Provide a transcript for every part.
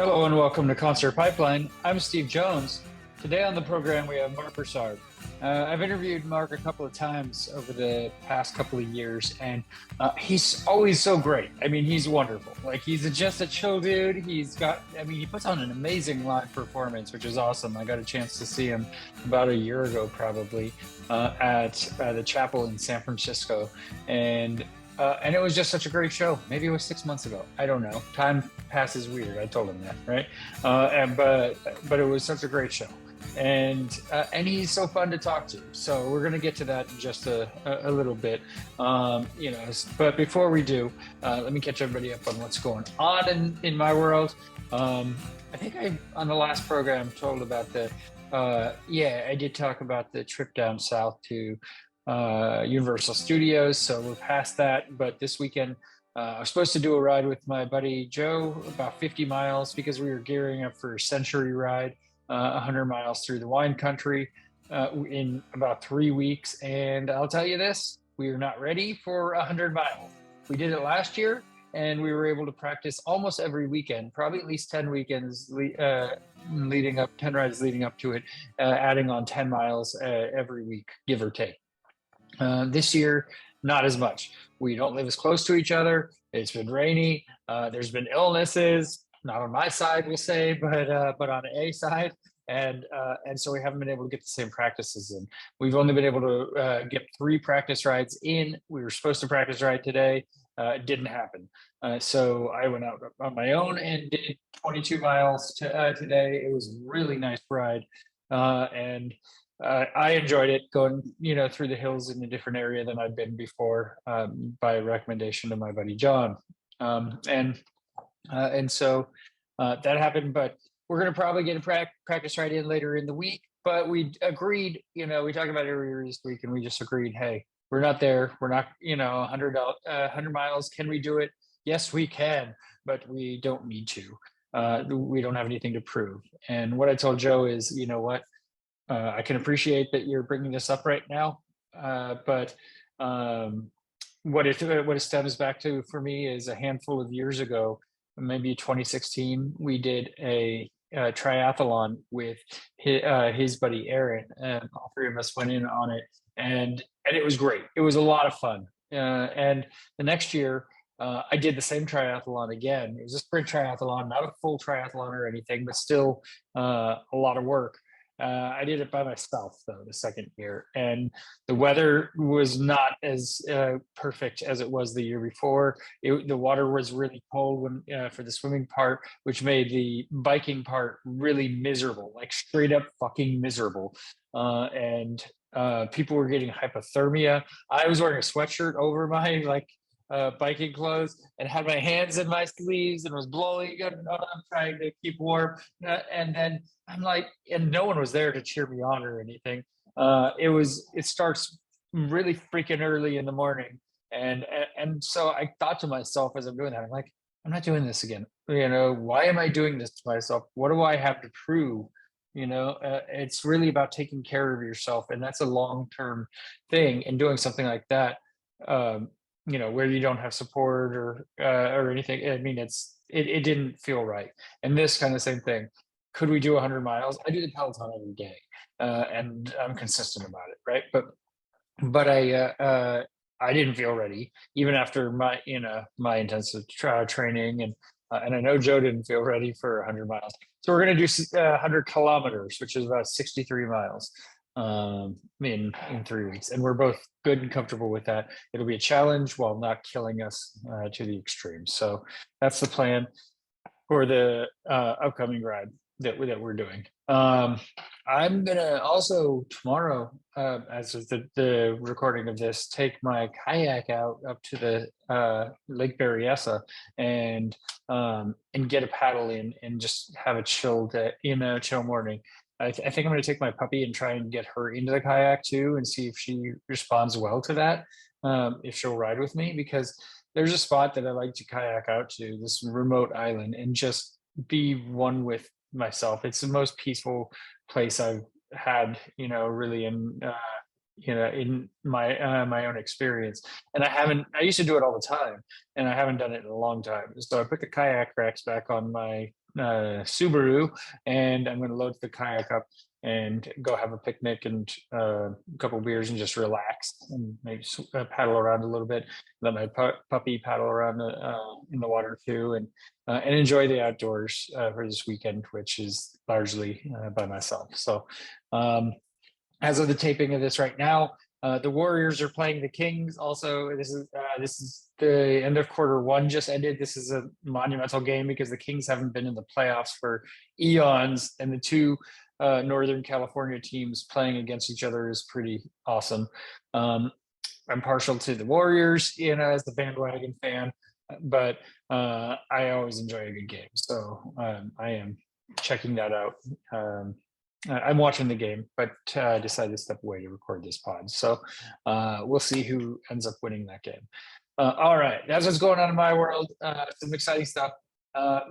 Hello and welcome to Concert Pipeline. I'm Steve Jones. Today on the program we have Marc Broussard. I've interviewed Marc a couple of times over the past couple of years, and he's always so great. I mean, he's wonderful. Like, he's just a chill dude. He puts on an amazing live performance, which is awesome. I got a chance to see him about a year ago, probably, at the Chapel in San Francisco, and it was just such a great show. Maybe it was 6 months ago. I don't know. Time passes weird. I told him that, right? But it was such a great show, and he's so fun to talk to. So we're gonna get to that in just a little bit, But before we do, let me catch everybody up on what's going on in my world. I think I on the last program told about I did talk about the trip down south to Universal Studios, so we're past that. But this weekend I was supposed to do a ride with my buddy Joe, about 50 miles, because we were gearing up for a Century ride, 100 miles through the wine country in about 3 weeks. And I'll tell you this, we are not ready for 100 miles. We did it last year, and we were able to practice almost every weekend, probably at least 10 weekends leading up, 10 rides leading up to it, adding on 10 miles every week, give or take. This year, not as much. We don't live as close to each other. It's been rainy. There's been illnesses, not on my side, we'll say, but on A side, and so we haven't been able to get the same practices in. We've only been able to get 3 practice rides in. We were supposed to practice ride today. It didn't happen. So I went out on my own and did 22 miles today. It was a really nice ride, and I enjoyed it, going, through the hills in a different area than I'd been before, by recommendation of my buddy John. And so that happened, but we're going to probably get a practice right in later in the week. But we agreed, we talked about it earlier this week, and we just agreed, hey, we're not there. We're not, 100 miles. Can we do it? Yes, we can, but we don't need to. We don't have anything to prove. And what I told Joe is, you know what? I can appreciate that you're bringing this up right now, but what it stems back to for me is a handful of years ago, maybe 2016, we did a triathlon with his buddy Aaron, and all 3 of us went in on it, and it was great. It was a lot of fun, and the next year I did the same triathlon again. It was a sprint triathlon, not a full triathlon or anything, but still a lot of work. I did it by myself, though, the second year, and the weather was not as perfect as it was the year before. The water was really cold for the swimming part, which made the biking part really miserable, like straight up fucking miserable. And people were getting hypothermia. I was wearing a sweatshirt over my biking clothes and had my hands in my sleeves and was blowing and I'm trying to keep warm. And then I'm like, and no one was there to cheer me on or anything. It starts really freaking early in the morning. And so I thought to myself as I'm doing that, I'm like, I'm not doing this again. Why am I doing this to myself? What do I have to prove? It's really about taking care of yourself. And that's a long-term thing. And doing something like that, where you don't have support or anything. I mean, it didn't feel right. And this kind of same thing. Could we do 100 miles? I do the Peloton every day, and I'm consistent about it, right? But I didn't feel ready even after my intensive training, and I know Joe didn't feel ready for 100 miles. So we're gonna do 100 kilometers, which is about 63 miles. In 3 weeks, and we're both good and comfortable with that. It'll be a challenge while not killing us to the extreme. So that's the plan for the upcoming ride that we're doing. I'm gonna also tomorrow, as of the recording of this, take my kayak out up to the Lake Berryessa and get a paddle in and just have a chill morning. I think I'm going to take my puppy and try and get her into the kayak too, and see if she responds well to that. If she'll ride with me, because there's a spot that I like to kayak out to, this remote island, and just be one with myself. It's the most peaceful place I've had, really in my own experience. And I used to do it all the time, and I haven't done it in a long time. So I put the kayak racks back on my Subaru, and I'm going to load the kayak up and go have a picnic and a couple beers and just relax and maybe paddle around a little bit. Let my puppy paddle around in the water too, and enjoy the outdoors for this weekend, which is largely by myself. So, as of the taping of this right now, the Warriors are playing the Kings. Also, this is the end of quarter 1 just ended. This is a monumental game because the Kings haven't been in the playoffs for eons, and the two Northern California teams playing against each other is pretty awesome. I'm partial to the Warriors, as the bandwagon fan, but I always enjoy a good game. So I am checking that out. I'm watching the game, but decided to step away to record this pod. So we'll see who ends up winning that game. All right, that's what's going on in my world. Some exciting stuff.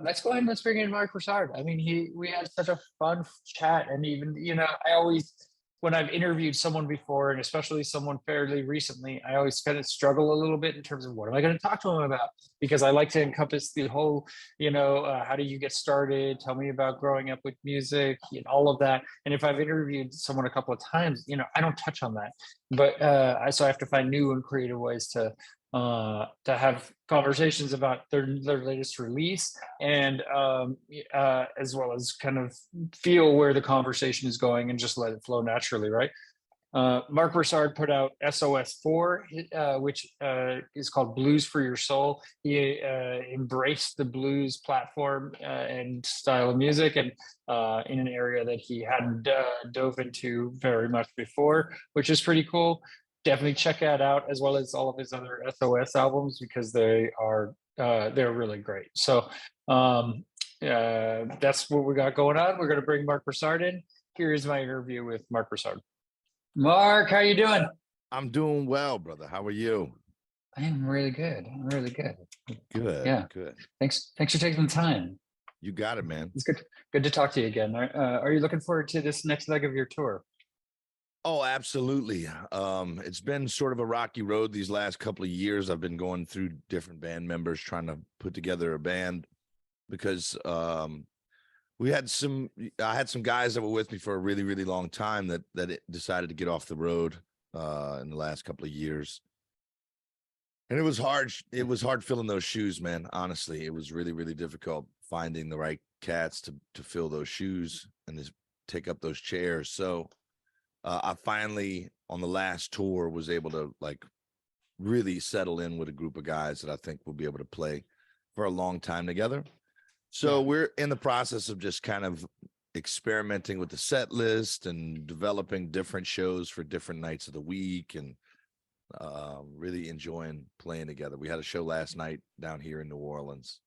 Let's go ahead and let's bring in Marc Broussard. I mean, we had such a fun chat, and even I always, when I've interviewed someone before, and especially someone fairly recently, I always kind of struggle a little bit in terms of what am I going to talk to them about, because I like to encompass the whole, how do you get started? Tell me about growing up with music and all of that. And if I've interviewed someone a couple of times, I don't touch on that, but so I have to find new and creative ways to have conversations about their latest release, and as well as kind of feel where the conversation is going and just let it flow naturally, right? Marc Broussard put out SOS 4, which is called Blues for Your Soul. He embraced the blues platform and style of music, and in an area that he hadn't dove into very much before, which is pretty cool. Definitely check that out, as well as all of his other SOS albums, because they're really great. So that's what we got going on. We're going to bring Marc Broussard in. Here is my interview with Marc Broussard. Marc, how you doing? I'm doing well, brother. How are you? I am really good. I'm really good. Good. Yeah. Good. Thanks for taking the time. You got it, man. It's good to talk to you again. Are you looking forward to this next leg of your tour? Oh, absolutely. It's been sort of a rocky road these last couple of years. I've been going through different band members trying to put together a band, because I had some guys that were with me for a really, really long time that decided to get off the road in the last couple of years. And it was hard. It was hard filling those shoes, man. Honestly, it was really, really difficult finding the right cats to fill those shoes and to take up those chairs. So I finally, on the last tour, was able to really settle in with a group of guys that I think will be able to play for a long time together. So we're in the process of just kind of experimenting with the set list and developing different shows for different nights of the week, and really enjoying playing together. We had a show last night down here in New Orleans.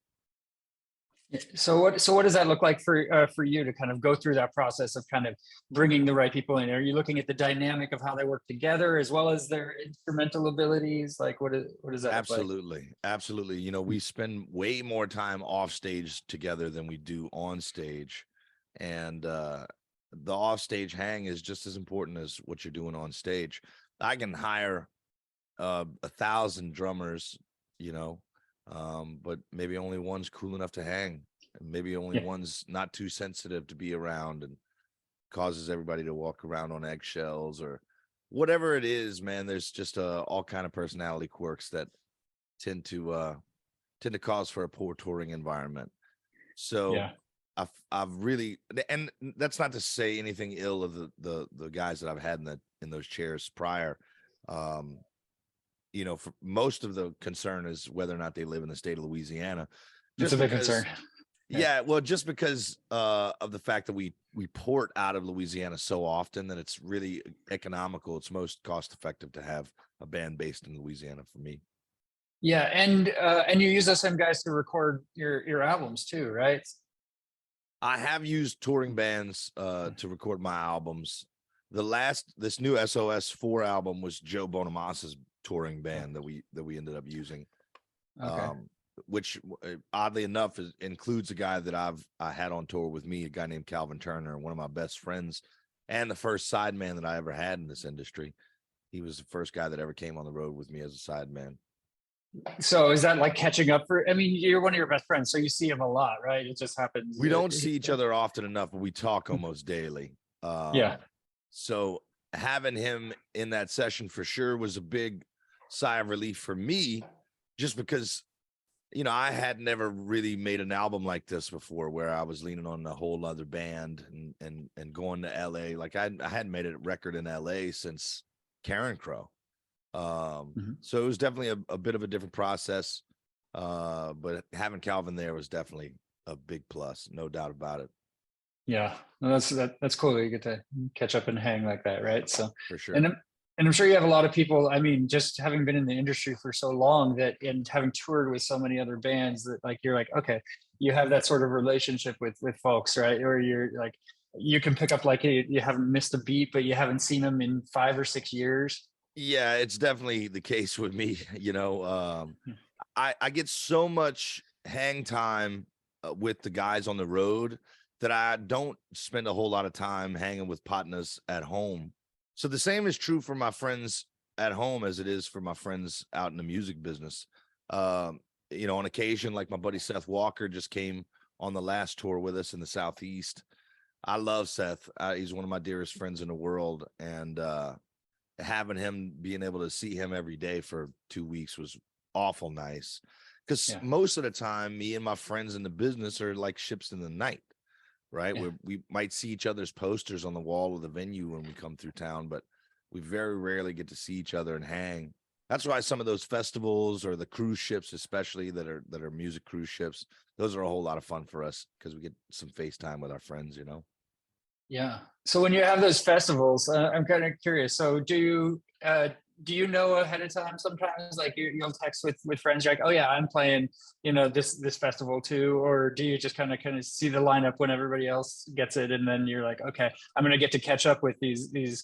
So what does that look like for you to kind of go through that process of kind of bringing the right people in? Are you looking at the dynamic of how they work together as well as their instrumental abilities? Like what does that Absolutely. look like? Absolutely. We spend way more time off stage together than we do on stage. And the off stage hang is just as important as what you're doing on stage. I can hire 1,000 drummers, but maybe only one's cool enough to hang, and maybe only one's not too sensitive to be around and causes everybody to walk around on eggshells or whatever it is, man. There's just all kind of personality quirks that tend to cause for a poor touring environment. So I've really, and that's not to say anything ill of the guys that I've had in those chairs prior. For most of the concern is whether or not they live in the state of Louisiana. It's a big concern. Yeah, well, just because of the fact that we port out of Louisiana so often that it's really economical. It's most cost effective to have a band based in Louisiana for me. Yeah, and you use those same guys to record your albums too, right? I have used touring bands to record my albums. This new SOS 4 album was Joe Bonamassa's touring band that we ended up using. Okay. Which oddly enough includes a guy that I had on tour with me, a guy named Calvin Turner, one of my best friends and the first sideman that I ever had in this industry. He was the first guy that ever came on the road with me as a sideman. So is that like catching up for, I mean, you're one of your best friends, so you see him a lot, right? It just happens. We don't see each other often enough, but we talk almost daily. Yeah. So having him in that session for sure was a big sigh of relief for me, just because, you know, I had never really made an album like this before, where I was leaning on a whole other band and going to LA. Like I hadn't made a record in LA since Karen Crow. Mhm. So it was definitely a bit of a different process. But having Calvin there was definitely a big plus, no doubt about it, Yeah, no, that's cool that you get to catch up and hang like that, right? So, for sure. and I'm sure you have a lot of people. I mean, just having been in the industry for so long that, and having toured with so many other bands, that like you're like, okay, you have that sort of relationship with folks, right? Or you're like, you can pick up like you haven't missed a beat, but you haven't seen them in 5 or 6 years. Yeah, it's definitely the case with me. You know, I get so much hang time with the guys on the road that I don't spend a whole lot of time hanging with partners at home. So the same is true for my friends at home as it is for my friends out in the music business. You know, on occasion, like my buddy Seth Walker just came on the last tour with us in the Southeast. I love Seth. He's one of my dearest friends in the world, and having him, being able to see him every day for 2 weeks was awful nice, because Yeah, most of the time me and my friends in the business are like ships in the night, right? yeah, Where we might see each other's posters on the wall of the venue when we come through town, but we very rarely get to see each other and hang. That's why some of those festivals, or the cruise ships especially, that are music cruise ships, those are a whole lot of fun for us, because we get some FaceTime with our friends, you know. yeah. So when you have those festivals, I'm kind of curious. So do you know ahead of time sometimes, like you'll text with friends, you're like, oh yeah, I'm playing, this festival too, or do you just kind of see the lineup when everybody else gets it, and then you're like, okay, I'm gonna get to catch up with these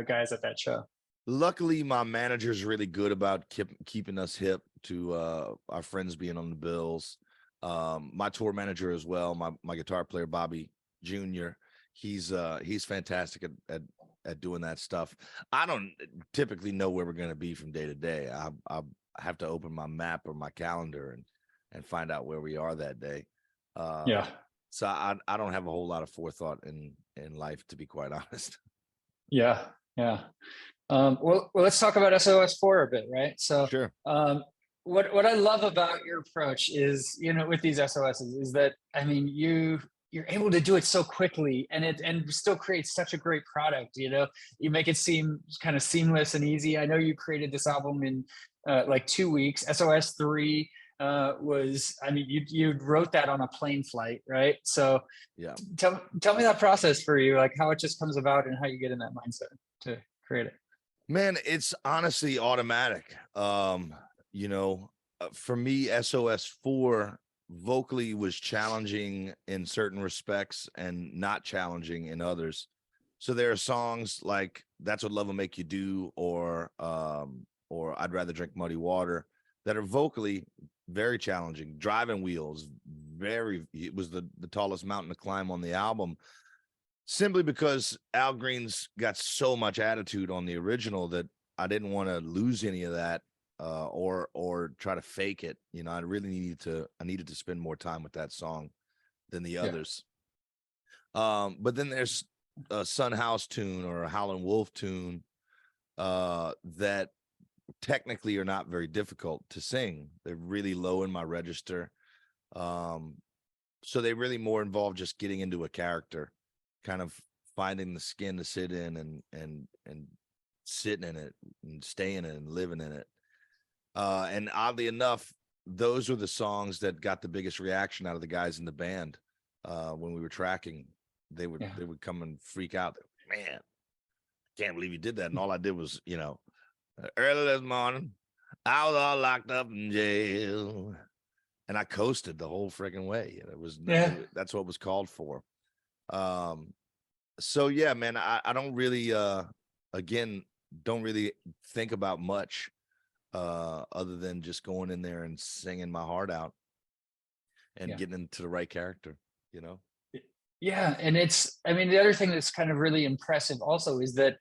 guys at that show. Luckily, my manager's really good about keeping us hip to our friends being on the bills. My tour manager as well, my guitar player Bobby Jr. He's fantastic at doing that stuff. I don't typically know where we're going to be from day to day. I have to open my map or my calendar and find out where we are that day. Yeah, So I don't have a whole lot of forethought in life, to be quite honest. yeah, yeah. Well, let's talk about SOS4 a bit, right? So, Sure. what I love about your approach is, with these SOSs, is that, I mean, you're able to do it so quickly, and still create such a great product. You make it seem kind of seamless and easy. I know you created this album in like 2 weeks. SOS3 was, I mean, you wrote that on a plane flight, right? So Yeah. tell me that process for you, like how it just comes about and how you get in that mindset to create it. Man, it's honestly automatic. For me, SOS4 vocally was challenging in certain respects and not challenging in others. So there are songs like "That's What Love Will Make You Do" or "I'd Rather Drink Muddy Water" that are vocally very challenging. "Driving Wheels," it was the tallest mountain to climb on the album, simply because Al Green's got so much attitude on the original that I didn't want to lose any of that, or try to fake it. You know, I needed to spend more time with that song than the Yeah. others. But then there's a Sun House tune or a Howlin' Wolf tune that technically are not very difficult to sing. They're really low in my register. Um, so they really more involve just getting into a character, kind of finding the skin to sit in and sitting in it and staying in it and living in it. And oddly enough, those were the songs that got the biggest reaction out of the guys in the band. When we were tracking, they would Yeah. they would come and freak out. Man, can't believe you did that. And all I did was, early this morning, I was all locked up in jail, and I coasted the whole freaking way. And Yeah. that's what was called for. Um, so yeah, man, I don't really, again, don't really think about much, other than just going in there and singing my heart out and Yeah. getting into the right character, you know? Yeah. And I mean, the other thing that's kind of really impressive also is that,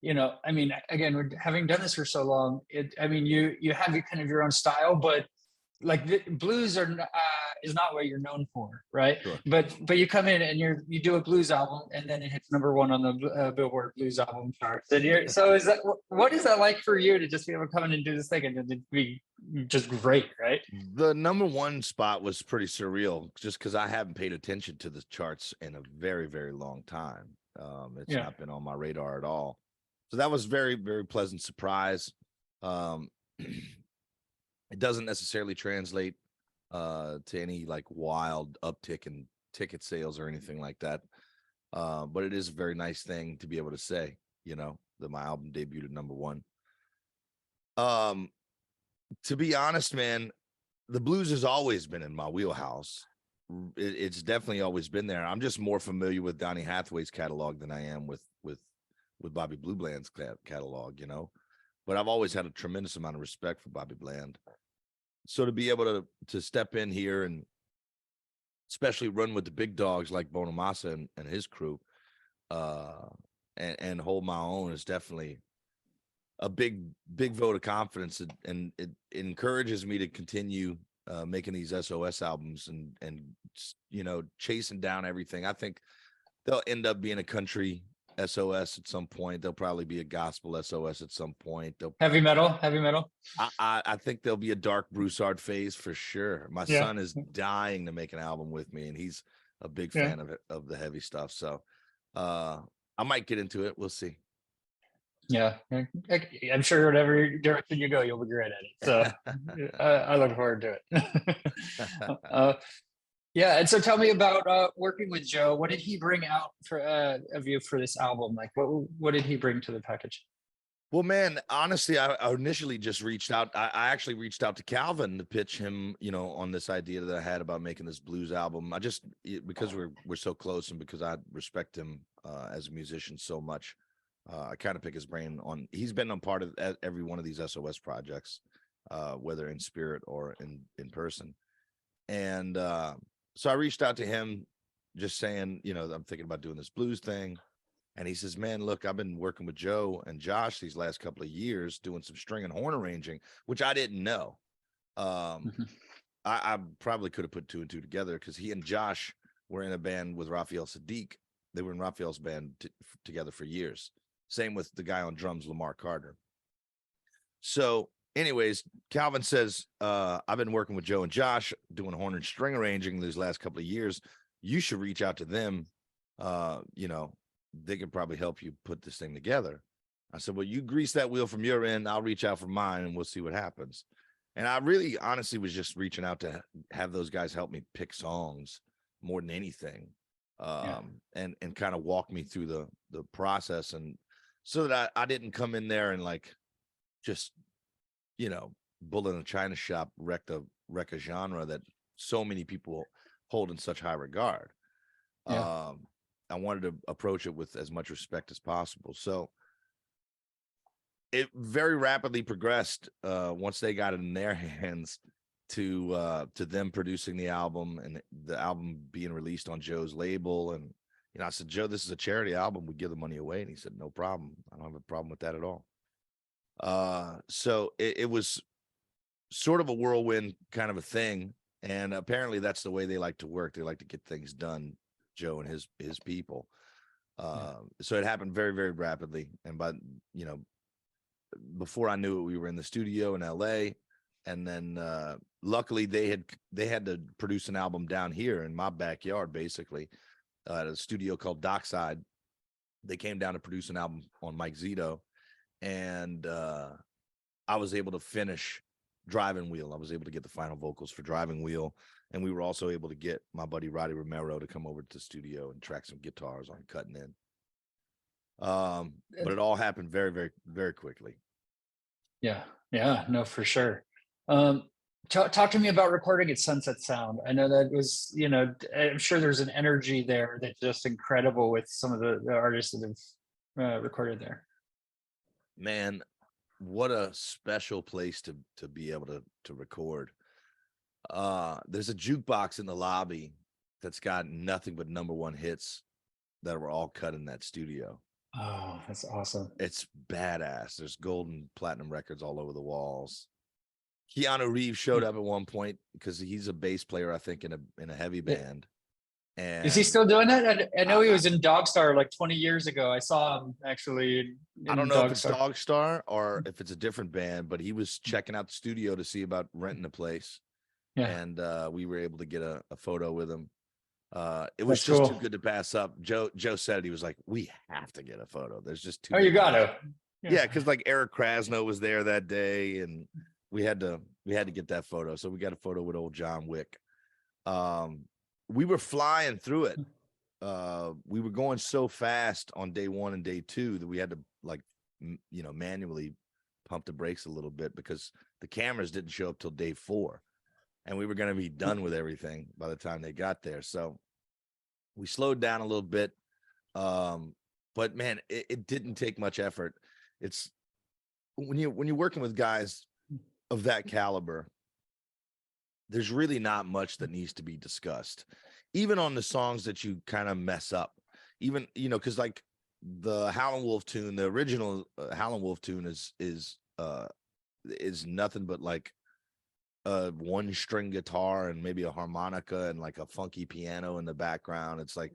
I mean, again, having done this for so long, I mean, you have kind of your own style, but like the blues is not what you're known for, right? Sure. But you come in and you do a blues album, and then it hits #1 on the Billboard Blues album charts. And so is that, what is that like for you to just be able to come in and do this thing and it'd be just great, right? The #1 spot was pretty surreal, just because I haven't paid attention to the charts in a very, very long time. It's Yeah. not been on my radar at all. So that was very, very pleasant surprise. Um, it doesn't necessarily translate to any like wild uptick in ticket sales or anything like that. But it is a very nice thing to be able to say, that my album debuted at #1. To be honest, man, the blues has always been in my wheelhouse. It's definitely always been there. I'm just more familiar with Donny Hathaway's catalog than I am with Bobby Blue Bland's catalog, But I've always had a tremendous amount of respect for Bobby Bland. So to be able to step in here and especially run with the big dogs like Bonamassa and his crew, and hold my own is definitely a big vote of confidence, and it encourages me to continue making these SOS albums and chasing down everything. I think they'll end up being a country SOS at some point. They'll probably be a gospel SOS at some point. Heavy metal. I think there'll be a dark Broussard phase for sure. My Yeah. son is dying to make an album with me, and he's a big fan of it, of the heavy stuff. So I might get into it. We'll see. Yeah, I'm sure whatever direction you go, you'll be great at it. So I look forward to it. Yeah, and so tell me about working with Joe. What did he bring out of you for this album? Like, what did he bring to the package? Well, man, honestly, I initially just reached out. I actually reached out to Calvin to pitch him, on this idea that I had about making this blues album. Because we're so close, and because I respect him as a musician so much. I kind of pick his brain on. He's been a part of every one of these SOS projects, whether in spirit or in person. And so I reached out to him, just saying, I'm thinking about doing this blues thing. And he says, "Man, look, I've been working with Joe and Josh these last couple of years doing some string and horn arranging, which I didn't know. I probably could have put 2 and 2 together, because he and Josh were in a band with Raphael Sadiq. They were in Raphael's band together for years. Same with the guy on drums, Lamar Carter. So anyways, Calvin says, I've been working with Joe and Josh doing horn and string arranging these last couple of years. You should reach out to them. They could probably help you put this thing together. I said, well, you grease that wheel from your end. I'll reach out from mine, and we'll see what happens. And I really honestly was just reaching out to have those guys help me pick songs more than anything. And kind of walk me through the process, and so that I didn't come in there and like just bull in a china shop wreck a genre that so many people hold in such high regard. I wanted to approach it with as much respect as possible. So it very rapidly progressed once they got it in their hands to them producing the album, and the album being released on Joe's label. And I said, Joe, this is a charity album. We give the money away. And he said, no problem. I don't have a problem with that at all. So it was sort of a whirlwind kind of a thing. And apparently that's the way they like to work. They like to get things done, Joe and his people. So it happened very, very rapidly. And before I knew it, we were in the studio in LA. And then luckily they had to produce an album down here in my backyard, basically, at a studio called Dockside. They came down to produce an album on Mike Zito, and I was able to finish Driving Wheel. I was able to get the final vocals for Driving Wheel, and we were also able to get my buddy Roddy Romero to come over to the studio and track some guitars on Cuttin In. But it all happened very, very, very quickly. Yeah, no, for sure. Talk to me about recording at Sunset Sound. I know that was, I'm sure there's an energy there that's just incredible with some of the artists that have recorded there. Man, what a special place to be able to record. There's a jukebox in the lobby that's got nothing but #1 hits that were all cut in that studio. Oh, that's awesome. It's badass. There's gold and platinum records all over the walls. Keanu Reeves showed up at one point because he's a bass player, I think, in a heavy Yeah. band. Is he And still doing that? I know he I, was in Dogstar like 20 years ago. I saw him actually I don't in know if it's Dogstar. Dogstar or if it's a different band, but he was checking out the studio to see about renting a place. Yeah, And we were able to get a photo with him. It was that's just too cool. good to pass up. Joe said it. He was like, we have to get a photo. There's just too Oh, you good got memories. to. Yeah. Yeah, because like Eric Krasno was there that day, and we had to get that photo. So we got a photo with old John Wick. We were flying through it. We were going so fast on day 1 and day 2 that we had to like manually pump the brakes a little bit because the cameras didn't show up till day 4, and we were going to be done with everything by the time they got there. So we slowed down a little bit. But man, it didn't take much effort. It's when you're working with guys of that caliber, there's really not much that needs to be discussed, even on the songs that you kind of mess up. Even because like the Howlin' Wolf tune, the original Howlin' Wolf tune is nothing but like a 1-string guitar and maybe a harmonica and like a funky piano in the background. It's like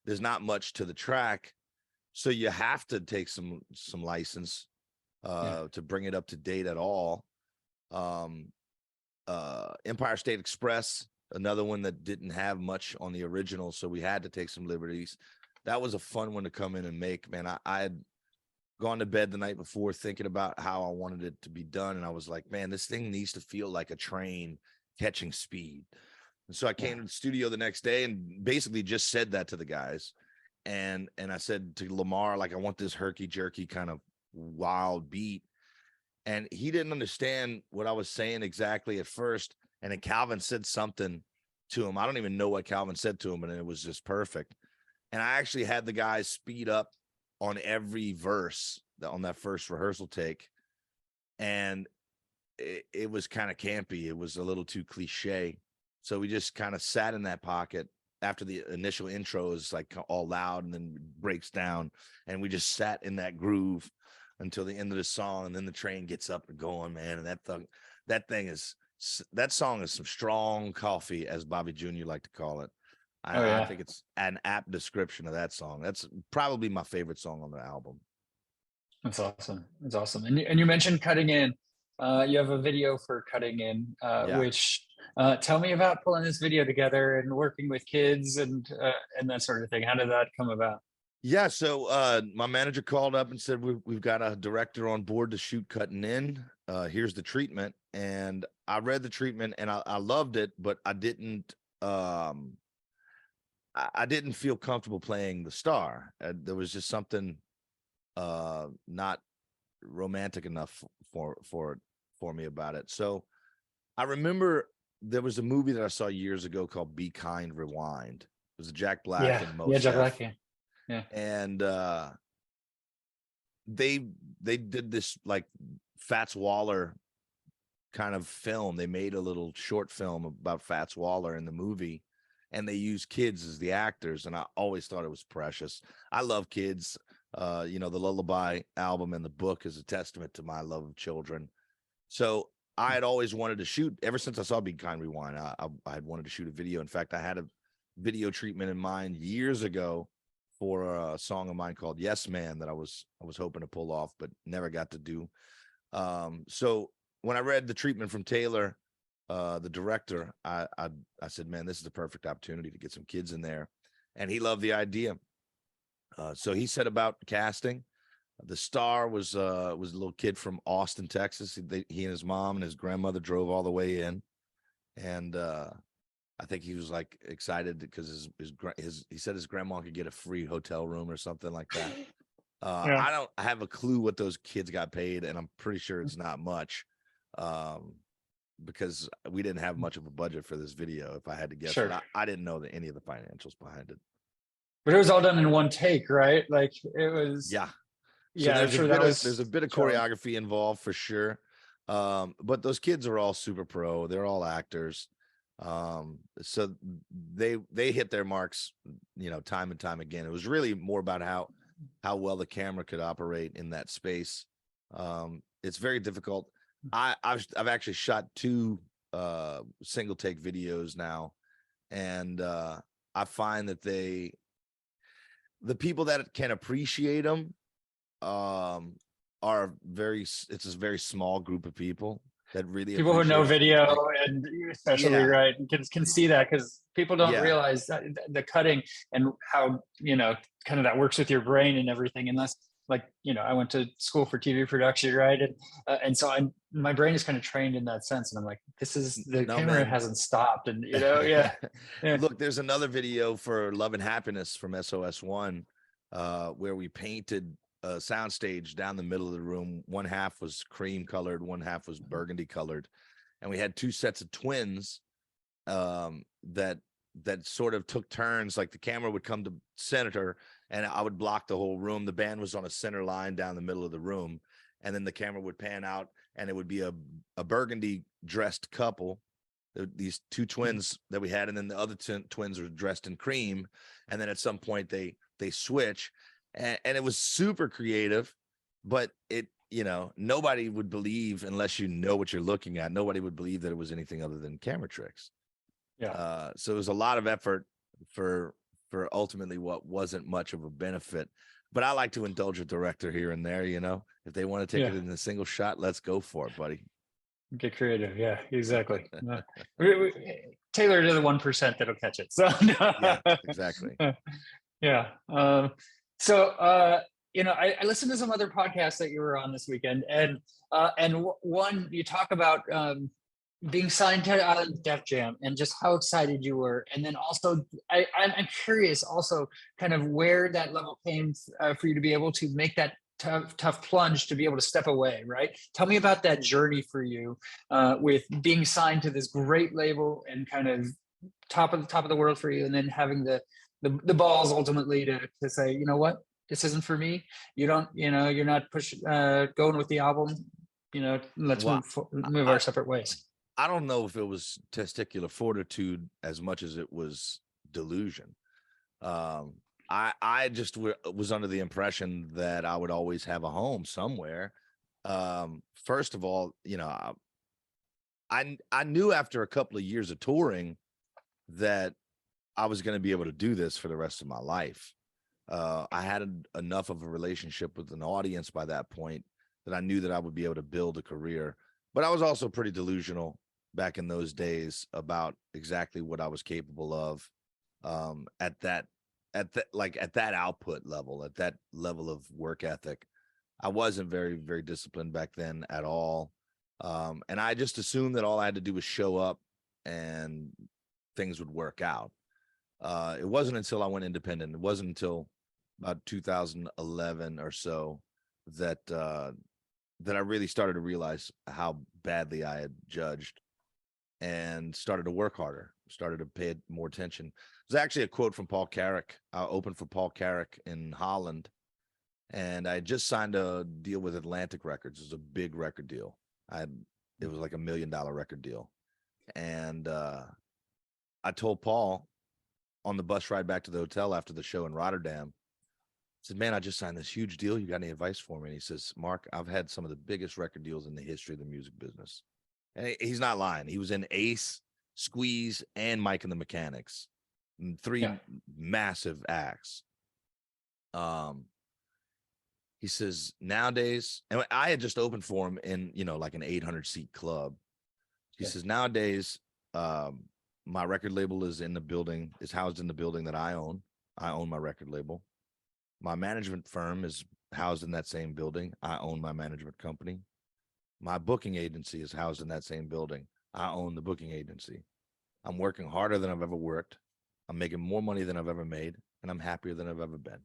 there's not much to the track, so you have to take some license to bring it up to date at all. Empire State Express, another one that didn't have much on the original, so we had to take some liberties. That was a fun one to come in and make. Man, I had gone to bed the night before thinking about how I wanted it to be done, and I was like, man, this thing needs to feel like a train catching speed. And so I came to the studio the next day and basically just said that to the guys. And I said to Lamar, like, I want this herky jerky kind of wild beat. And he didn't understand what I was saying exactly at first. And then Calvin said something to him. I don't even know what Calvin said to him, and it was just perfect. And I actually had the guys speed up on every verse on that first rehearsal take. And it was kind of campy. It was a little too cliche. So we just kind of sat in that pocket after the initial intro is like all loud and then breaks down. And we just sat in that groove until the end of the song. And then the train gets up and going, man. And that song is some strong coffee, as Bobby Jr. like to call it. I think it's an apt description of that song. That's probably my favorite song on the album. That's awesome. That's awesome. And you mentioned Cutting In. You have a video for Cutting In, Yeah. which tell me about pulling this video together and working with kids and that sort of thing. How did that come about? Yeah, so my manager called up and said we've got a director on board to shoot Cutting In. Here's the treatment, and I read the treatment and I loved it, but I didn't feel comfortable playing the star. There was just something not romantic enough for me about it. So I remember there was a movie that I saw years ago called Be Kind, Rewind. It was a Jack Black and Mos Jack Def. Black. Yeah. And they did this like Fats Waller kind of film. They made a little short film about Fats Waller in the movie, and they used kids as the actors. And I always thought it was precious. I love kids. The Lullaby album and the book is a testament to my love of children. So I had always wanted to shoot, ever since I saw Be Kind, Rewind, I had wanted to shoot a video. In fact, I had a video treatment in mind years ago for a song of mine called Yes Man that I was hoping to pull off, but never got to do. So when I read the treatment from Taylor, the director, I said, man, this is the perfect opportunity to get some kids in there. And he loved the idea. So he set about casting. The star was a little kid from Austin, Texas. He and his mom and his grandmother drove all the way in. And I think he was like excited because he said his grandma could get a free hotel room or something like that. I don't have a clue what those kids got paid, and I'm pretty sure it's not much, because we didn't have much of a budget for this video. If I had to guess, Sure. but I didn't know any of the financials behind it. But it was all done in one take, right? Like it was. Yeah. So Yeah, there's a bit of choreography involved for sure. But those kids are all super pro. They're all actors. So they hit their marks, time and time again. It was really more about how how well the camera could operate in that space. It's very difficult. I've actually shot 2 single take videos now, and I find that the people that can appreciate them are it's a very small group of people that really People who know appreciate it. video, and especially, Yeah, right, can see that, because people don't yeah, realize that the cutting and how, kind of that works with your brain and everything, unless, like, I went to school for TV production, right, and so my brain is kind of trained in that sense, and I'm like, this is, the no, camera man. hasn't stopped, and yeah, yeah. Look, there's another video for Love and Happiness from SOS1 where we painted a soundstage down the middle of the room. One half was cream colored, one half was burgundy colored, and we had 2 sets of twins that sort of took turns. Like the camera would come to center, and I would block the whole room. The band was on a center line down the middle of the room, and then the camera would pan out, and it would be a burgundy dressed couple, these 2 twins that we had, and then the other twins were dressed in cream, and then at some point they switch, and it was super creative, but it, nobody would believe, unless you know what you're looking at, nobody would believe that it was anything other than camera tricks. Yeah. So it was a lot of effort for ultimately what wasn't much of a benefit. But I like to indulge a director here and there. If they want to take Yeah. it in a single shot, let's go for it, buddy. Get creative. Yeah, exactly. Tailor to the 1% that'll catch it. So Yeah, exactly. yeah. So I listened to some other podcasts that you were on this weekend, and one, you talk about being signed to Def Jam and just how excited you were, and then also I'm curious also kind of where that level came for you to be able to make that tough plunge to be able to step away, right? Tell me about that journey for you with being signed to this great label and kind of top of the world for you, and then having the balls ultimately to say, you know what, this isn't for me. You don't, you're not going with the album. Let's Well, move our separate ways. I don't know if it was testicular fortitude as much as it was delusion. I just was under the impression that I would always have a home somewhere. First of all, I knew after a couple of years of touring that I was going to be able to do this for the rest of my life. I had enough of a relationship with an audience by that point that I knew that I would be able to build a career. But I was also pretty delusional back in those days about exactly what I was capable of at that output level, at that level of work ethic. I wasn't very, very disciplined back then at all. And I just assumed that all I had to do was show up and things would work out. It wasn't until I went independent, it wasn't until about 2011 or so that I really started to realize how badly I had judged, and started to work harder, started to pay more attention. There's actually a quote from Paul Carrick. I opened for Paul Carrick in Holland, and I just signed a deal with Atlantic Records. It was a big record deal. It was like $1 million record deal. And I told Paul on the bus ride back to the hotel after the show in Rotterdam, I said, man, I just signed this huge deal. You got any advice for me? And he says, Mark, I've had some of the biggest record deals in the history of the music business. And he's not lying. He was in Ace, Squeeze, and Mike and the Mechanics, 3 massive acts. He says, nowadays, and I had just opened for him in, like an 800-seat club. He says, nowadays, my record label is housed in the building that I own. I own my record label. My management firm is housed in that same building. I own my management company. My booking agency is housed in that same building. I own the booking agency. I'm working harder than I've ever worked. I'm making more money than I've ever made, and I'm happier than I've ever been.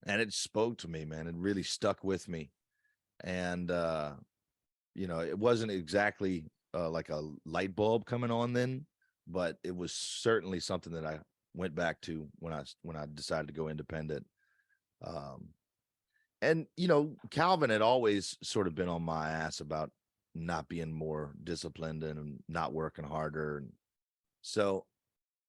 And it spoke to me, man. It really stuck with me. And, it wasn't exactly like a light bulb coming on then, but it was certainly something that I went back to when I decided to go independent. And Calvin had always sort of been on my ass about not being more disciplined and not working harder. And so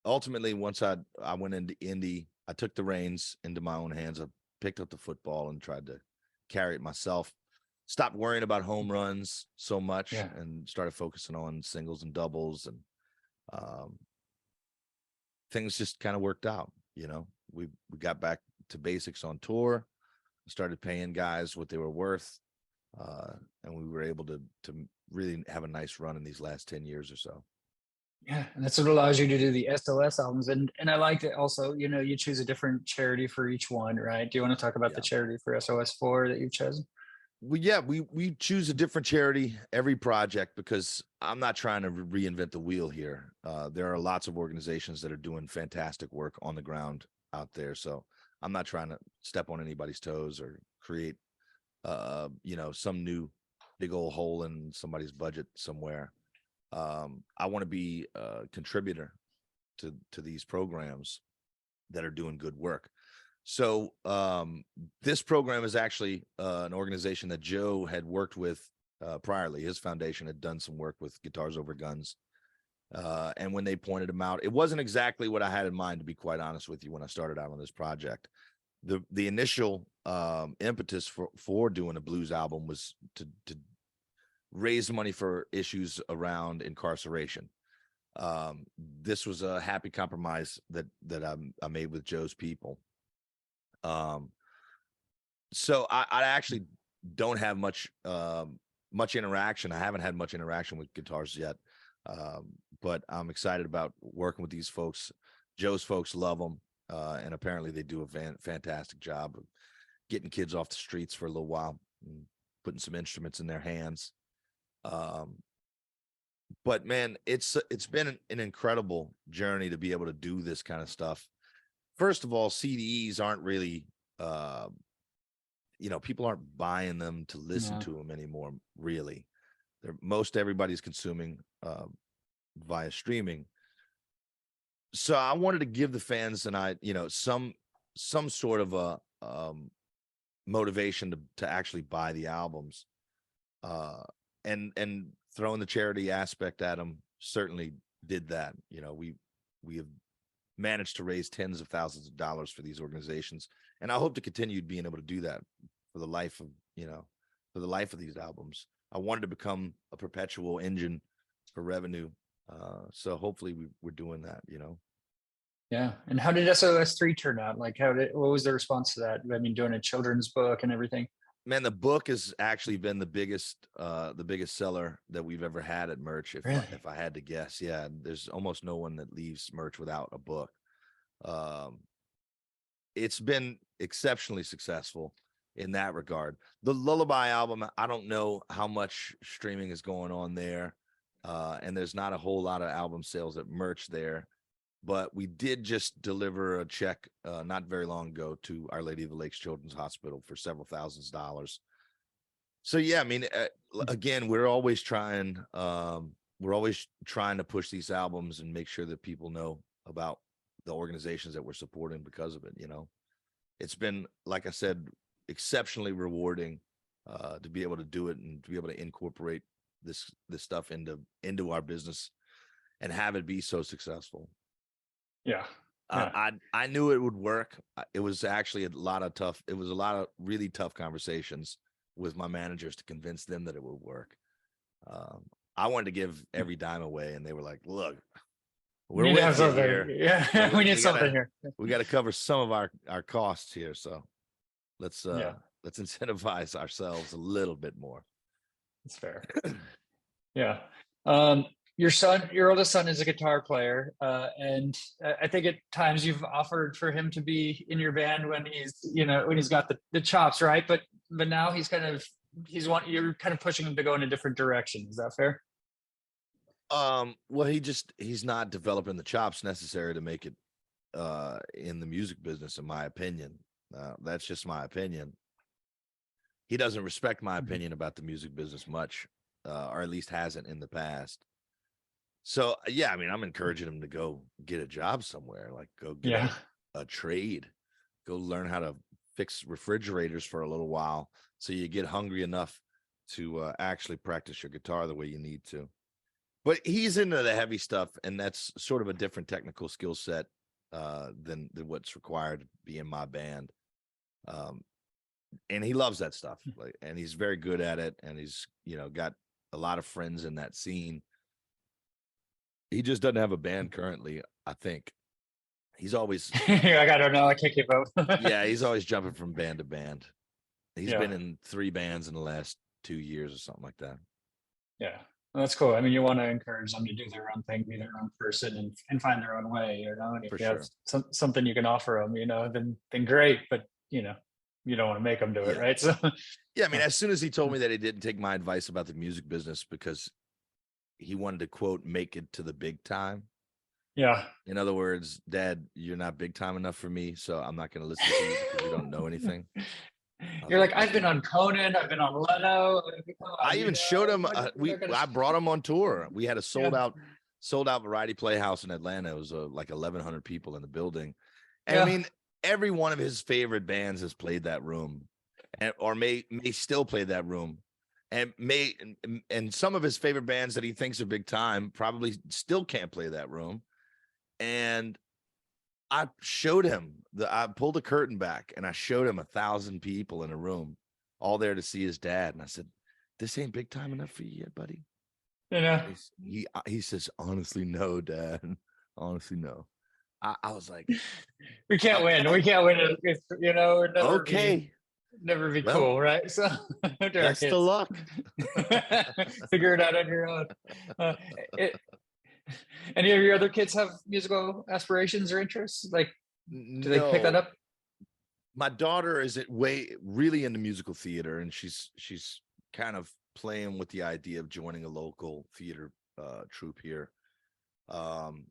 ultimately, once I went into indie, I took the reins into my own hands. I picked up the football and tried to carry it myself. Stopped worrying about home runs so much and started focusing on singles and doubles, and things just kind of worked out. You know, we got back to basics on tour, started paying guys what they were worth, and we were able to really have a nice run in these last 10 years or so. Yeah, and that's what allows you to do the SOS albums. And I like that also, you know, you choose a different charity for each one, right? Do you want to talk about the charity for SOS 4 that you've chosen? Well, we choose a different charity every project because I'm not trying to reinvent the wheel here. There are lots of organizations that are doing fantastic work on the ground out there. So I'm not trying to step on anybody's toes or create, you know, some new big old hole in somebody's budget somewhere. I want to be a contributor to these programs that are doing good work. So this program is actually an organization that Joe had worked with priorly. His foundation had done some work with Guitars Over Guns. And when they pointed him out, it wasn't exactly what I had in mind, to be quite honest with you, when I started out on this project. The initial impetus for doing a blues album was to raise money for issues around incarceration. This was a happy compromise that I made with Joe's people. So I actually don't have much interaction. I haven't had much interaction with guitars yet. But I'm excited about working with these folks. Joe's folks love them. And apparently they do a fantastic job of getting kids off the streets for a little while and putting some instruments in their hands. But man, it's been an incredible journey to be able to do this kind of stuff. First of all, CDs aren't really, you know, people aren't buying them to listen to them anymore. Really, most everybody's consuming via streaming. So I wanted to give the fans and you know, some sort of a motivation to actually buy the albums, and throwing the charity aspect at them certainly did that. You know, we have managed to raise tens of thousands of dollars for these organizations, and I hope to continue being able to do that for the life of, you know, for the life of these albums. I wanted to become a perpetual engine for revenue, so hopefully we're doing that, you know. Yeah. And how did SOS 3 turn out? Like, what was the response to that? I mean, doing a children's book and everything. Man, the book has actually been the biggest seller that we've ever had at merch. If I had to guess, yeah, there's almost no one that leaves merch without a book. It's been exceptionally successful in that regard. The Lullaby album, I don't know how much streaming is going on there, and there's not a whole lot of album sales at merch there. But we did just deliver a check not very long ago to Our Lady of the Lakes Children's Hospital for several thousands of dollars. So yeah, I mean, again, we're always trying to push these albums and make sure that people know about the organizations that we're supporting because of it. You know, it's been, like I said, exceptionally rewarding to be able to do it and to be able to incorporate this stuff into our business and have it be so successful. Yeah. I knew it would work. It was actually a lot of really tough conversations with my managers to convince them that it would work. I wanted to give every dime away, and they were like, look, we're with you here. Yeah, we need something here. We got to cover some of our costs here. So let's incentivize ourselves a little bit more. That's fair. Yeah. Your oldest son is a guitar player, and I think at times you've offered for him to be in your band when he's got the chops, right? But now you're kind of pushing him to go in a different direction. Is that fair? Well, he's not developing the chops necessary to make it in the music business, in my opinion. That's just my opinion. He doesn't respect my opinion about the music business much, or at least hasn't in the past. So yeah, I mean, I'm encouraging him to go get a job somewhere, like go get a trade, go learn how to fix refrigerators for a little while, so you get hungry enough to actually practice your guitar the way you need to. But he's into the heavy stuff, and that's sort of a different technical skill set than what's required to be in my band. Um, and he loves that stuff, like, and he's very good at it, and he's, you know, got a lot of friends in that scene. He just doesn't have a band currently, I think. He's always Like, I don't know, I can't keep up. yeah, he's always jumping from band to band. He's Yeah, been in 3 bands in the last 2 years or something like that. yeah. Well, that's cool. I mean, you want to encourage them to do their own thing, be their own person, and find their own way, you know. And if For you have sure. something you can offer them, you know, then great. But you know, you don't want to make them do it, Yeah. right? So Yeah, I mean, as soon as he told me that he didn't take my advice about the music business because he wanted to, quote, make it to the big time. yeah. In other words, Dad, you're not big time enough for me, so I'm not going to listen to you because you don't know anything. I was You're like, like, I've been okay. on Conan, I've been on Leno. Come on, I you even showed know, him. we're not gonna. I brought him on tour. We had a Yeah, sold out variety playhouse in Atlanta. It was like 1,100 people in the building, and I yeah, mean, every one of his favorite bands has played that room, and or may still play that room, and and some of his favorite bands that he thinks are big time probably still can't play that room. And I showed him I pulled the curtain back and I showed him 1,000 people in a room, all there to see his dad. And I said, "This ain't big time enough for you yet, buddy." you know. He says, "Honestly, no, Dad. Honestly, no." I was like, We can't win. We "Okay, can't win. You know, it'd okay. never be Well, cool, right? So to our best of kids, luck." figure it out on your own. Uh, it, any of your other kids have musical aspirations or interests? Like, do they pick that No, up? my daughter is really into musical theater, and she's kind of playing with the idea of joining a local theater troupe here. Um,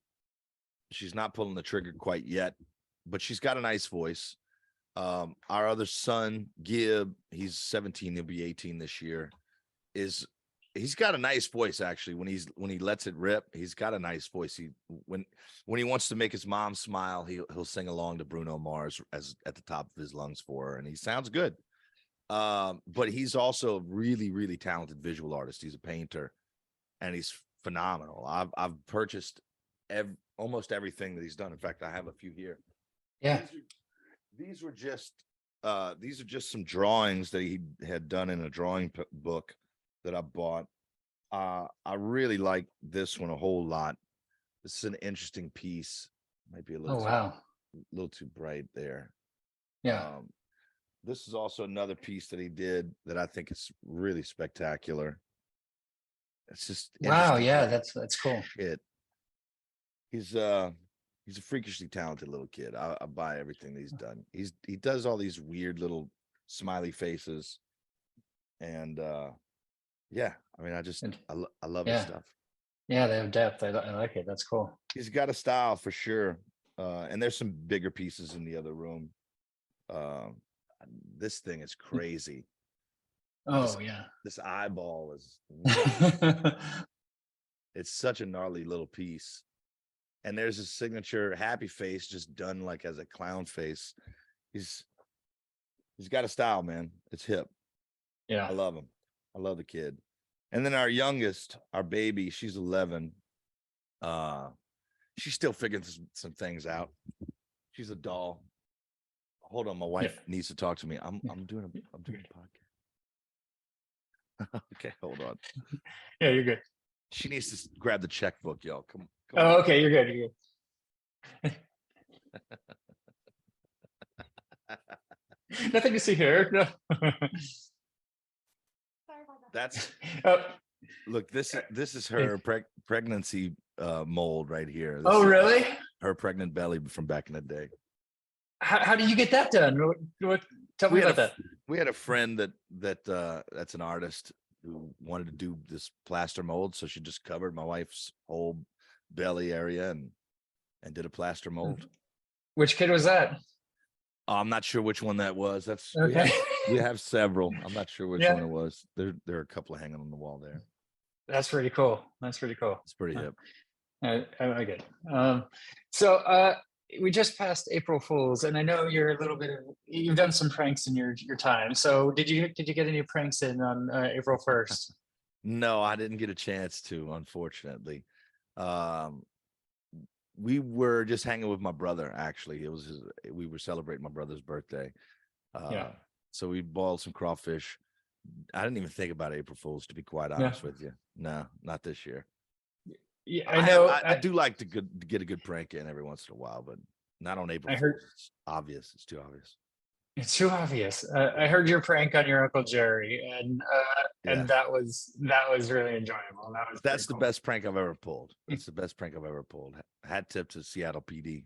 she's not pulling the trigger quite yet, but she's got a nice voice. Our other son, Gib, he's 17, he'll be 18 this year, is he's got a nice voice actually. When he lets it rip, he's got a nice voice. When he wants to make his mom smile, he'll sing along to Bruno Mars as at the top of his lungs for her, and he sounds good. But he's also a really, really talented visual artist. He's a painter, and he's phenomenal. I've purchased almost everything that he's done. In fact, I have a few here. Yeah. These were just these are just some drawings that he had done in a drawing book that I bought. I really like this one a whole lot. This is an interesting piece. Might be a Oh wow. little too bright there. Yeah. Um, this is also another piece that he did that I think is really spectacular. It's just Wow. interesting Yeah. little That's cool. shit. He's a freakishly talented little kid. I buy everything that he's done. He does all these weird little smiley faces, and yeah, I mean, And I love his yeah, stuff. yeah, they have depth. I like it. That's cool. He's got a style for sure. And there's some bigger pieces in the other room. Um, this thing is crazy. This Oh yeah. this eyeball is it's such a gnarly little piece. And there's his signature happy face just done like as a clown face. He's got a style, man. It's hip. Yeah. I love him. I love the kid. And then our youngest, our baby, she's 11. She's still figuring some things out. She's a doll. Hold on, my wife needs to talk to me. I'm doing a podcast. Okay, hold on. Yeah, you're good. She needs to grab the checkbook, y'all. Come Oh, on. okay, you're good. You're good. Nothing to see here. No. That's Oh, look. This is her pregnancy mold right here. This oh, is really? her pregnant belly from back in the day. How did you get that done? Tell me about that. We had a friend that's an artist who wanted to do this plaster mold, so she just covered my wife's whole belly area and did a plaster mold. Which kid was that? I'm not sure which one that was. That's Okay. we have several. I'm not sure which Yeah. one it was. There are a couple hanging on the wall there. That's pretty cool. That's pretty cool. It's pretty hip. I like it. So we just passed April Fools, and I know you're a little bit. You've done some pranks in your time. So did you get any pranks in on April 1st? No, I didn't get a chance to, unfortunately. We were just hanging with my brother. Actually, we were celebrating my brother's birthday, Uh, so we boiled some crawfish. I didn't even think about April Fools, to be quite Yeah. honest with you. No, not this year. Yeah, I know. I do like to get a good prank in every once in a while, but not on April I Fools. heard It's obvious. It's too obvious. it's too obvious. I heard your prank on your Uncle Jerry, Yeah. and that was really enjoyable. That was That's the cool. best prank I've ever pulled. That's the best prank I've ever pulled. Hat tip to Seattle PD.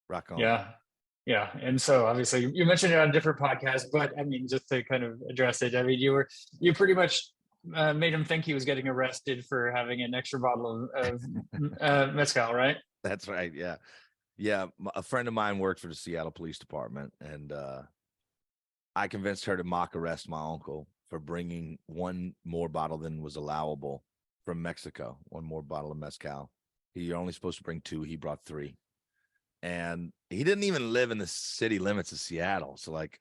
Rock on. Yeah. Yeah. And so obviously you mentioned it on different podcasts, but I mean, just to kind of address it, I mean, you pretty much made him think he was getting arrested for having an extra bottle of mezcal, right? That's right. Yeah. Yeah. A friend of mine worked for the Seattle Police Department, and I convinced her to mock arrest my uncle for bringing one more bottle than was allowable from Mexico, one more bottle of mezcal. You're only supposed to bring 2. He brought 3. And he didn't even live in the city limits of Seattle. So like,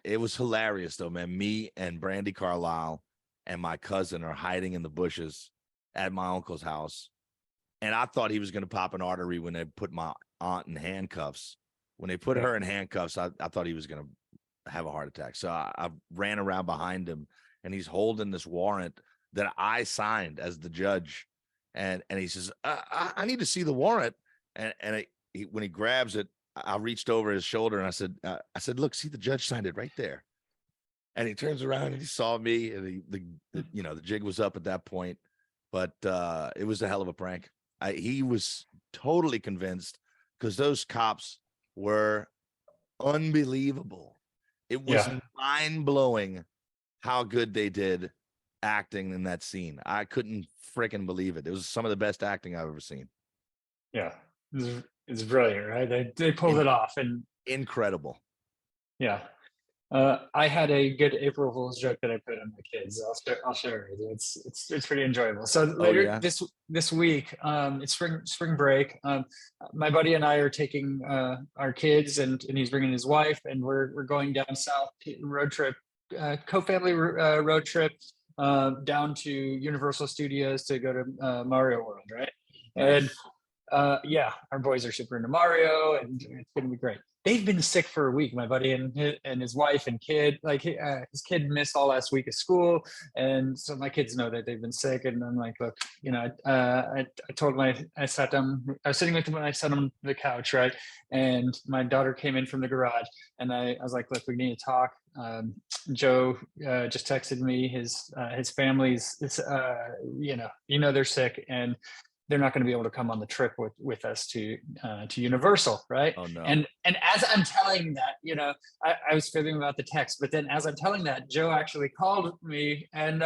it was hilarious though, man. Me and Brandy Carlisle and my cousin are hiding in the bushes at my uncle's house. And I thought he was going to pop an artery when they put my aunt in handcuffs. When they put her in handcuffs, I thought he was going to have a heart attack. So I ran around behind him, and he's holding this warrant that I signed as the judge. And he says, I need to see the warrant. And when he grabs it, I reached over his shoulder and I said, look, see, the judge signed it right there. And he turns around and he saw me, and the jig was up at that point, but it was a hell of a prank. He was totally convinced, because those cops were unbelievable. It was mind blowing how good they did acting in that scene. I couldn't freaking believe it. It was some of the best acting I've ever seen. Yeah. It's brilliant, right? They pulled it off, and incredible. Yeah. I had a good April Fool's joke that I put on my kids. I'll share it. It's pretty enjoyable. So later this week, it's spring break. My buddy and I are taking our kids, and he's bringing his wife, and we're going down south, road trip, co-family road trip, down to Universal Studios to go to Mario World, right? And our boys are super into Mario, and it's gonna be great. They've been sick for a week, my buddy and his wife and kid. Like his kid missed all last week of school, and so my kids know that they've been sick. And I'm like, look, I told him, I sat down. I was sitting with him when I sat on the couch, right? And my daughter came in from the garage, and I was like, look, we need to talk. Joe just texted me his family's, they're sick, and they're not going to be able to come on the trip with us to Universal, right? Oh no! And as I'm telling that, I was fibbing about the text, but then as I'm telling that, Joe actually called me, and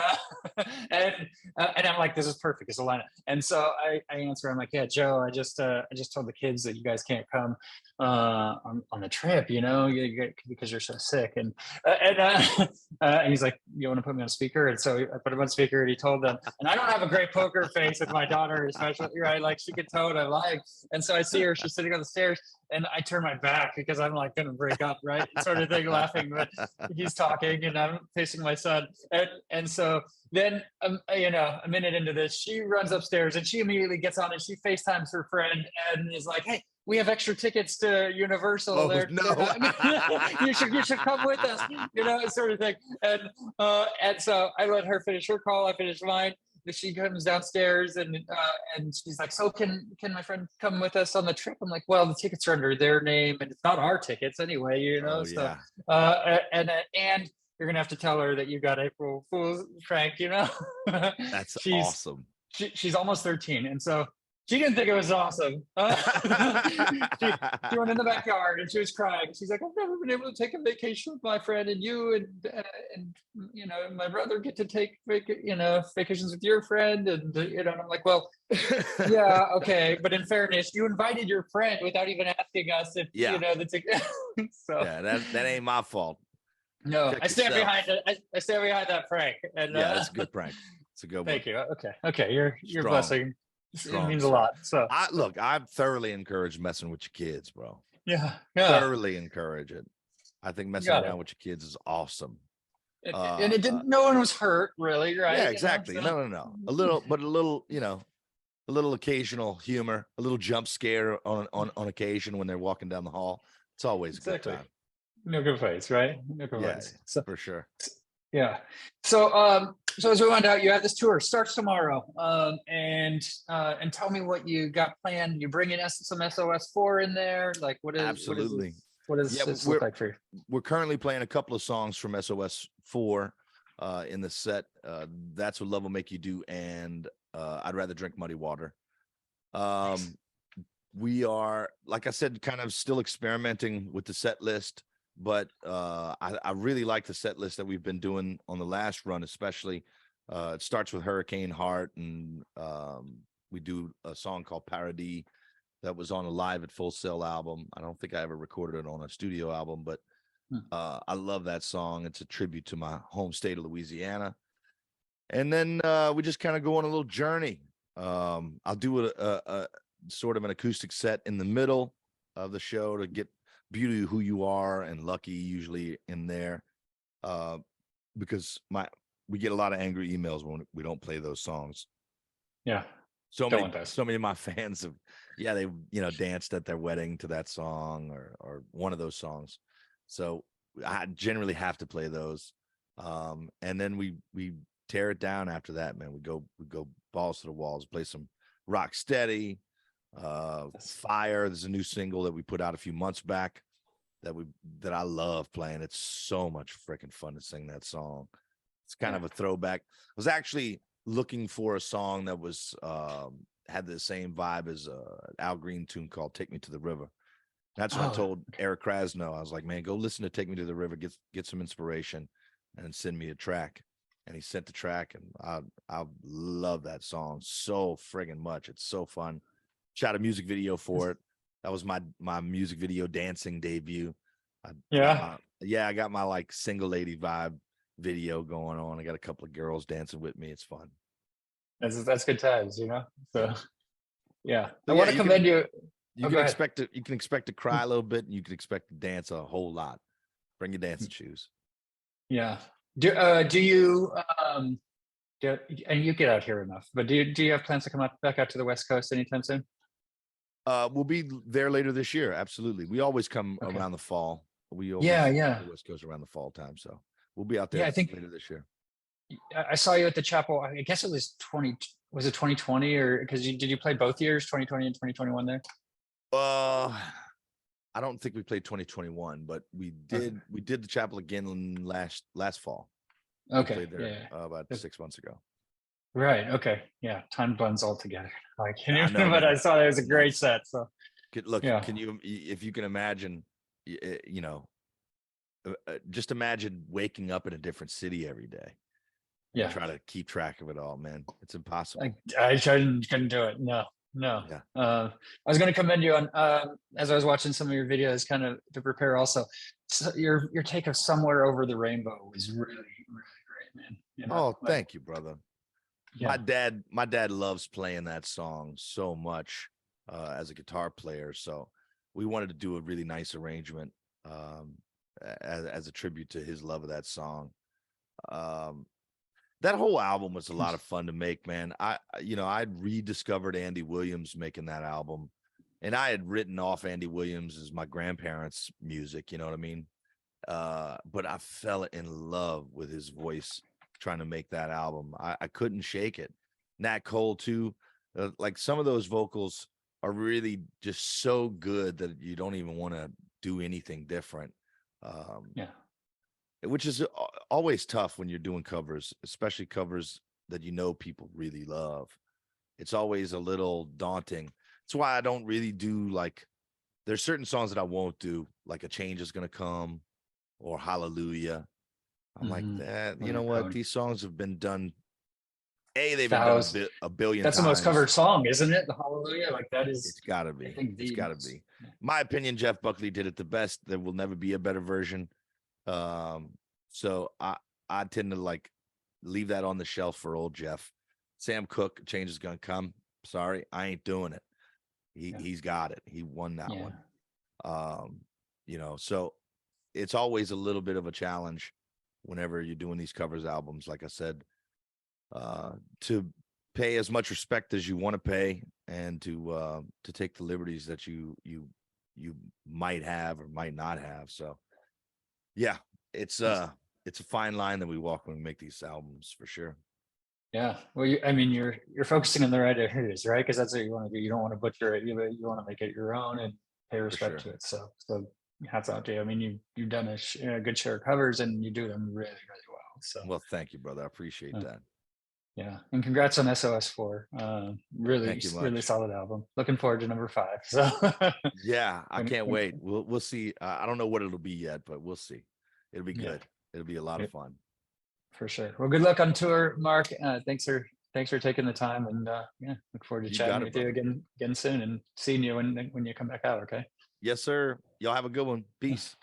I'm like, this is perfect, it's a lineup. And so I answer, I'm like, yeah, Joe, I just told the kids that you guys can't come on the trip, because you're so sick, and he's like, you want to put me on speaker? And so I put him on speaker, and he told them, and I don't have a great poker face with my daughter, especially, right? Like, she can tell what I'm like. And so I see her, she's sitting on the stairs, and I turn my back because I'm like going to break up, right? Sort of thing, laughing, but he's talking and I'm facing my son. And so then, a minute into this, she runs upstairs and she immediately gets on and she FaceTimes her friend and is like, hey, we have extra tickets to Universal. Oh, no. you should come with us, sort of thing. And so I let her finish her call. I finished mine. She comes downstairs and she's like, so can my friend come with us on the trip? I'm like, well, the tickets are under their name and it's not our tickets anyway, Oh, so yeah. and you're gonna have to tell her that you got April Fool's prank, That's awesome. She's almost 13, and so she didn't think it was awesome. She went in the backyard and she was crying. She's like, I've never been able to take a vacation with my friend, and you and my brother get to take vacations with your friend, and and I'm like, well, yeah, okay, but in fairness, you invited your friend without even asking us if the ticket. So yeah, that ain't my fault. No, I stand behind it. I stand behind that prank. And that's a good prank. It's a good one. Thank you. Okay, your blessing. Strong, it means a lot. So I thoroughly encourage messing with your kids, bro. Yeah. Thoroughly encourage it. I think messing around with your kids is awesome. And it didn't. No one was hurt, really, right? Yeah, exactly. No. A little occasional humor, a little jump scare on occasion when they're walking down the hall. It's always a good time. no complaints, right? No Yeah, complaints. So for sure. yeah. So so as we went out, you have this tour starts tomorrow. And tell me what you got planned. You bringing some SOS4 in there? Like Absolutely. what does Yeah, this look like for you? we're currently playing a couple of songs from SOS4 in the set. That's What Love Will Make You Do, and I'd Rather Drink Muddy Water. Nice. We are, like I said, kind of still experimenting with the set list, but I really like the set list that we've been doing on the last run, especially. It starts with Hurricane Heart, and we do a song called Paradis that was on a Live at Full Sail album. I don't think I ever recorded it on a studio album, but Hmm. I love that song. It's a tribute to my home state of Louisiana. And then we just kind of go on a little journey. I'll do a sort of an acoustic set in the middle of the show to get Beauty Who You Are and Lucky usually in there, because we get a lot of angry emails when we don't play those songs. Yeah. So Don't many, want those. so many of my fans have, yeah, they danced at their wedding to that song or one of those songs. So I generally have to play those, and then we tear it down after that. Man, we go balls to the walls. Play some Rock Steady, Fire. There's a new single that we put out a few months back that I love playing. It's so much freaking fun to sing that song. It's kind of a throwback. I was actually looking for a song that was had the same vibe as Al Green tune called "Take Me to the River." That's what I told Eric Krasno. I was like, man, go listen to "Take Me to the River," get some inspiration, and send me a track. And he sent the track, and I love that song so friggin' much. It's so fun. Shot a music video for it. That was my music video dancing debut. Yeah. I got my like single lady vibe video going on. I got a couple of girls dancing with me. It's fun. That's good times, you know? So yeah. So I yeah, want to commend you. you Oh, can go ahead. expect to cry a little bit, and you can expect to dance a whole lot. Bring your dancing shoes. Yeah. Do you and you get out here enough, but do you have plans to come out back out to the West Coast anytime soon? We'll be there later this year. Absolutely. We always come Okay. around the fall. We Yeah, always yeah. the West Coast around the fall time. So we'll be out Yeah, there I think later this year. I saw you at the chapel. I guess it was 20, was it 2020 or because did you play both years, 2020 and 2021 there? Uh I don't think we played 2021, but Okay. we did the chapel again last fall. We Okay. played there Yeah. about 6 months ago. Right. Okay. Yeah. Time blends all together. Like, I know, but I man. saw that it was a great Nuts. set. So Look, yeah. can you, if you can imagine, just imagine waking up in a different city every day and Yeah. try to keep track of it all, man. It's impossible. I couldn't do it. No, no. Yeah. I was going to commend you on as I was watching some of your videos, kind of to prepare. Also, so your take of "Somewhere Over the Rainbow" was really, really great, man. You know, Oh, like, thank you, brother. yeah, My dad loves playing that song so much as a guitar player. So we wanted to do a really nice arrangement as a tribute to his love of that song. Um, that whole album was a lot of fun to make, man. I'd rediscovered Andy Williams making that album, and I had written off Andy Williams as my grandparents' music. You know what I mean? But I fell in love with his voice trying to make that album. I couldn't shake it. Nat Cole too. Like some of those vocals are really just so good that you don't even want to do anything different. yeah, Which is always tough when you're doing covers, especially covers that people really love. It's always a little daunting. That's why I don't really do like, there's certain songs that I won't do, like A Change Is Gonna Come or Hallelujah. I'm like that. You know Leonard what? Cohen. These songs have been done. They've been done Thousand. a billion That's the most covered times. song, isn't it? The Hallelujah. Like that is, It's gotta I be. think It's the gotta most. be. My opinion, Jeff Buckley did it the best. There will never be a better version. So I tend to like leave that on the shelf for old Jeff. Sam Cooke, Change Is Gonna Come. Sorry, I ain't doing it. He's got it. He won that Yeah. one. So it's always a little bit of a challenge whenever you're doing these covers albums, like I said, to pay as much respect as you want to pay and to take the liberties that you might have or might not have. So Yeah, it's a fine line that we walk when we make these albums for sure. Yeah. Well, I mean, you're focusing on the right areas, right? Because that's what you want to do. You don't want to butcher it. You want to make it your own and pay For respect sure. to it. So hats out to you. I mean, you've done a good share of covers, and you do them really, really well. So Well, thank you, brother. I appreciate uh, that. yeah, and congrats on SOS 4. Really, Thank you really much. solid album. Looking forward to number 5. So Yeah, I when, can't when, wait. We'll see. I don't know what it'll be yet, but we'll see. It'll be yeah, good. It'll be a lot of fun. for sure. Well, good luck on tour, Mark. Thanks for taking the time, and yeah, look forward to You chatting got it, with you brother. again soon, and seeing you when you come back out. Okay. Yes, sir. Y'all have a good one. Peace.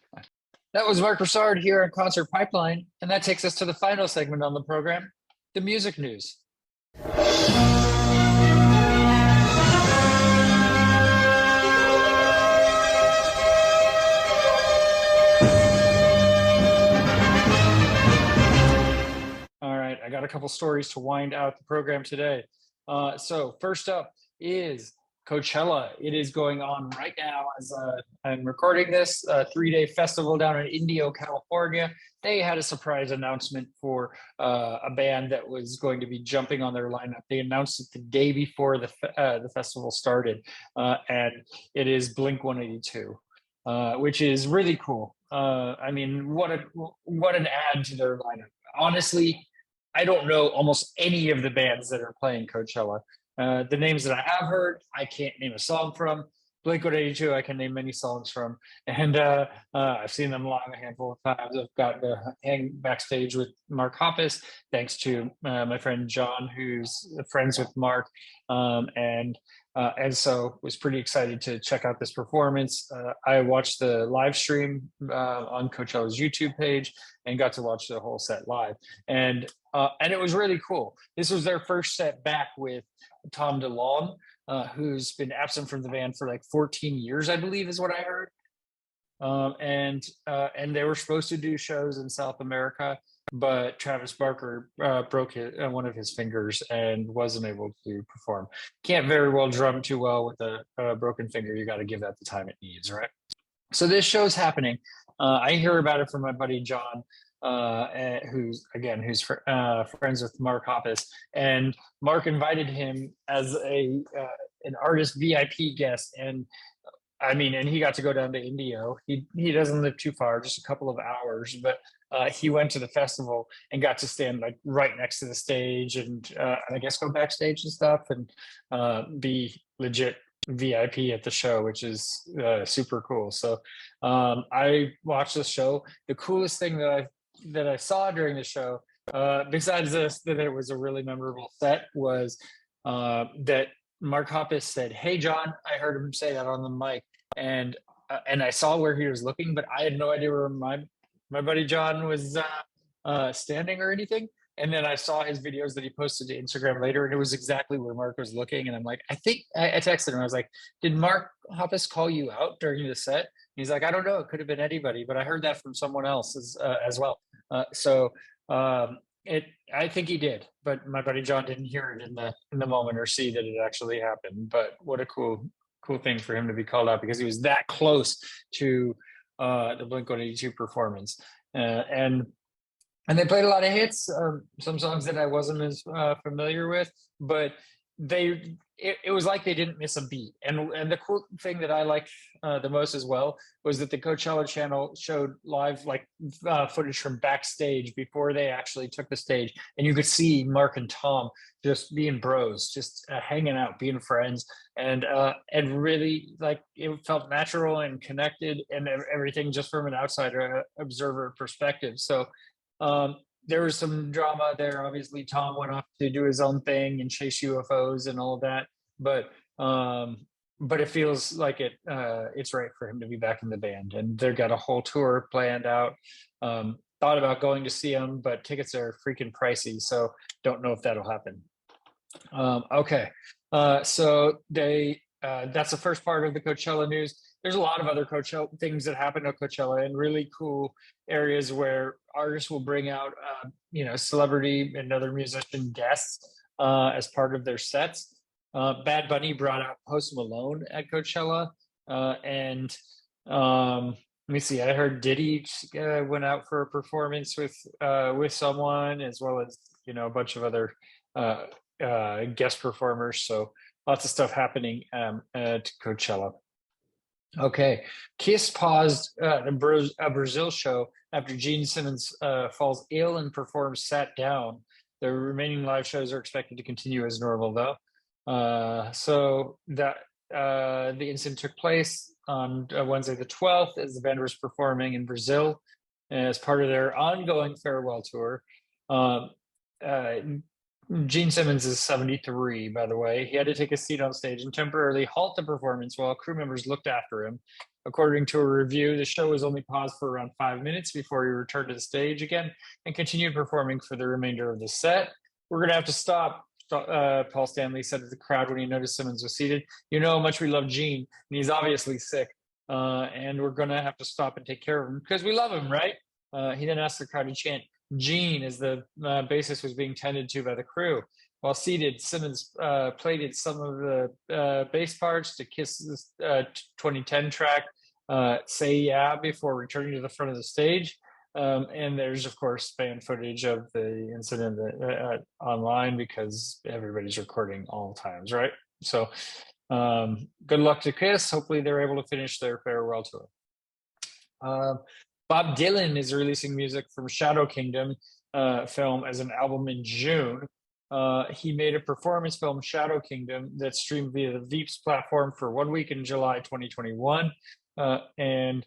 That was Marc Broussard here on Concert Pipeline, and that takes us to the final segment on the program, the music news. All right, I got a couple stories to wind out the program today. So first up is Coachella. It is going on right now as I'm recording this 3-day festival down in Indio, California. They had a surprise announcement for a band that was going to be jumping on their lineup. They announced it the day before the festival started, and it is Blink-182, which is really cool. I mean, what an add to their lineup. Honestly, I don't know almost any of the bands that are playing Coachella. The names that I have heard, I can't name a song from. Blink-182, I can name many songs from, and I've seen them live a handful of times. I've got to hang backstage with Mark Hoppus, thanks to my friend John, who's friends with Mark, and so was pretty excited to check out this performance. I watched the live stream on Coachella's YouTube page and got to watch the whole set live, and it was really cool. This was their first set back with Tom DeLonge, who's been absent from the band for like 14 years, I believe, is what I heard. And they were supposed to do shows in South America, but Travis Barker broke one of his fingers and wasn't able to perform. Can't very well drum too well with a broken finger. You got to give that the time it needs, right? So this show's happening. I hear about it from my buddy John, who's friends with Mark Hoppus, and Mark invited him as a an artist VIP guest, and I mean, and he got to go down to Indio. He doesn't live too far, just a couple of hours, but he went to the festival and got to stand like right next to the stage, and I guess go backstage and stuff, and be legit VIP at the show, which is super cool. So I watched the show. The coolest thing that I saw during the show, besides this, that it was a really memorable set, was that Mark Hoppus said, "Hey, John," I heard him say that on the mic, and I saw where he was looking, but I had no idea where my buddy John was standing or anything. And then I saw his videos that he posted to Instagram later, and it was exactly where Mark was looking. And I'm like, I texted him. I was like, "Did Mark Hoppus call you out during the set?" He's like, "I don't know. It could have been anybody, but I heard that from someone else as well." So I think he did, but my buddy John didn't hear it in the moment or see that it actually happened. But what a cool thing for him to be called out, because he was that close to the Blink-182 performance, and they played a lot of hits, some songs that I wasn't as familiar with, but it was like they didn't miss a beat. And the cool thing that I liked the most as well was that the Coachella channel showed live footage from backstage before they actually took the stage, and you could see Mark and Tom just being bros, just hanging out, being friends, and really like it felt natural and connected and everything, just from an outsider observer perspective. So there was some drama there. Obviously, Tom went off to do his own thing and chase UFOs and all of that. But it feels like it's right for him to be back in the band, and they've got a whole tour planned out. Thought about going to see him, but tickets are freaking pricey, so don't know if that'll happen. Okay, so that's the first part of the Coachella news. There's a lot of other Coachella things that happen at Coachella, and really cool areas where artists will bring out, celebrity and other musician guests as part of their sets. Bad Bunny brought out Post Malone at Coachella, and Let me see. I heard Diddy went out for a performance with someone, as well as a bunch of other uh, guest performers. So lots of stuff happening at Coachella. Okay, Kiss paused a Brazil show after Gene Simmons falls ill and performs sat down. The remaining live shows are expected to continue as normal, though. So that the incident took place on Wednesday the 12th as the band was performing in Brazil as part of their ongoing farewell tour. Um, uh, Gene Simmons is 73, by the way. He had to take a seat on stage and temporarily halt the performance while crew members looked after him. According to a review, the show was only paused for around 5 minutes before he returned to the stage again and continued performing for the remainder of the set. We're going to have to stop, Paul Stanley said to the crowd when he noticed Simmons was seated. You know how much we love Gene, and he's obviously sick. And we're going to have to stop and take care of him because we love him, right? He then asked the crowd to chant Gene as the bassist was being tended to by the crew. While seated, Simmons played some of the bass parts to Kiss's 2010 track, Say Yeah, before returning to the front of the stage. And there's, of course, fan footage of the incident online because everybody's recording all times, right? So good luck to Kiss. Hopefully they're able to finish their farewell tour. Bob Dylan is releasing music from Shadow Kingdom film as an album in June. He made a performance film, Shadow Kingdom, that streamed via the Veeps platform for 1 week in July 2021. And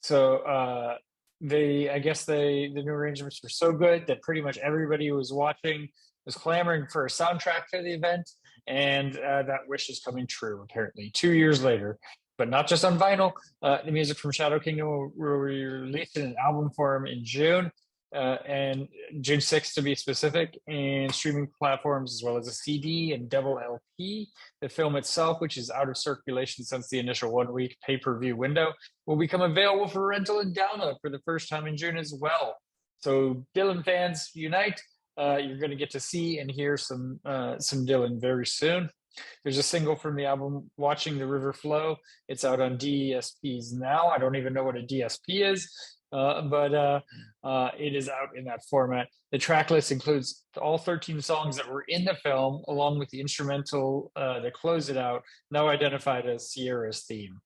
so I guess the new arrangements were so good that pretty much everybody who was watching was clamoring for a soundtrack for the event. And that wish is coming true, apparently, 2 years later. But not just on vinyl. The music from Shadow Kingdom will be released in an album form in June, and June 6th to be specific, and streaming platforms as well as a CD and double LP. The film itself, which is out of circulation since the initial 1 week pay-per-view window, will become available for rental and download for the first time in June as well. So Dylan fans, unite. You're going to get to see and hear some Dylan very soon. There's a single from the album, Watching the River Flow. It's out on DSPs now. I don't even know what a DSP is, but it is out in that format. The track list includes all 13 songs that were in the film, along with the instrumental that close it out, now identified as Sierra's theme.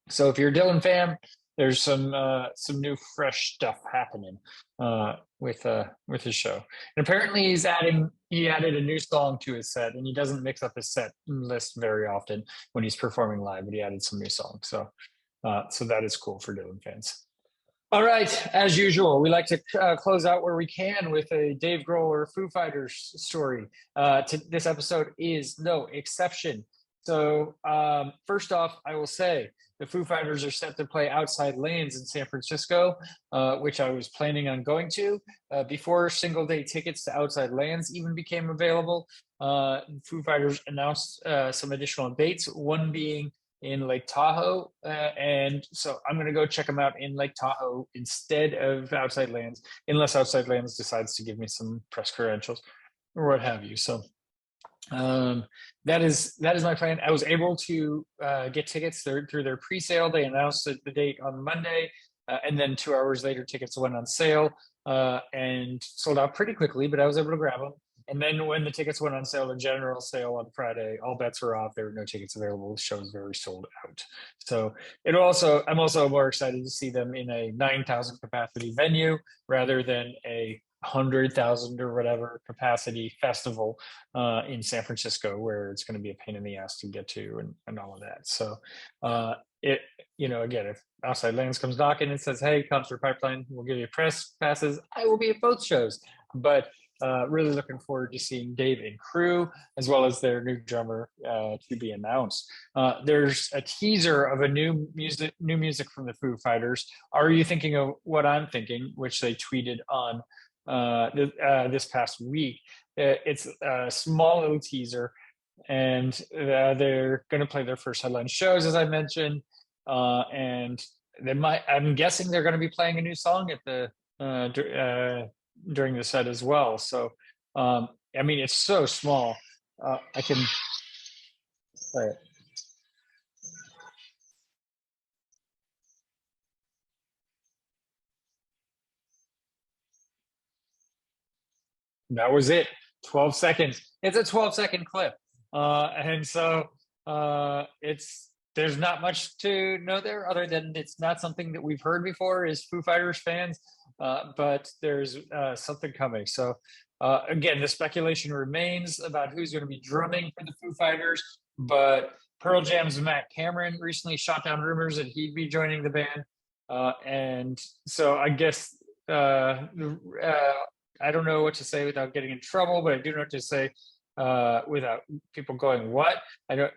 So if you're a Dylan fan, there's some new fresh stuff happening with his show. And apparently he added a new song to his set, and he doesn't mix up his set list very often when he's performing live, but he added some new songs. So that is cool for Dylan fans. All right, as usual, we like to close out where we can with a Dave Grohl or Foo Fighters story. This episode is no exception. So first off, I will say the Foo Fighters are set to play Outside Lands in San Francisco, which I was planning on going to. Before single day tickets to Outside Lands even became available, Foo Fighters announced some additional dates, one being in Lake Tahoe. And so I'm going to go check them out in Lake Tahoe instead of Outside Lands, unless Outside Lands decides to give me some press credentials or what have you. So that is my plan. I was able to get tickets through their pre-sale. They announced the date on Monday, and then 2 hours later, tickets went on sale and sold out pretty quickly. But I was able to grab them. And then when the tickets went on sale, the general sale on Friday, all bets were off. There were no tickets available. The show was very sold out. So I'm also more excited to see them in a 9,000 capacity venue rather than a 100,000 or whatever capacity festival in San Francisco, where it's going to be a pain in the ass to get to and all of that. So again, if Outside Lands comes knocking and says, hey, Concert Pipeline, we'll give you press passes, I will be at both shows. But really looking forward to seeing Dave and crew, as well as their new drummer to be announced. There's a teaser of a new music from the Foo Fighters. Are you thinking of what I'm thinking? Which they tweeted on this past week. It's a small little teaser, and they're going to play their first headline shows, as I mentioned, and I'm guessing they're going to be playing a new song at the during the set as well. So it's so small. I can play it. that was it. 12 seconds. It's a 12-second clip. And so there's not much to know there other than it's not something that we've heard before as Foo Fighters fans, but there's something coming. So again, the speculation remains about who's going to be drumming for the Foo Fighters, but Pearl Jam's Matt Cameron recently shot down rumors that he'd be joining the band. And so I guess I don't know what to say without getting in trouble, but I do know what to say without people going, what? I don't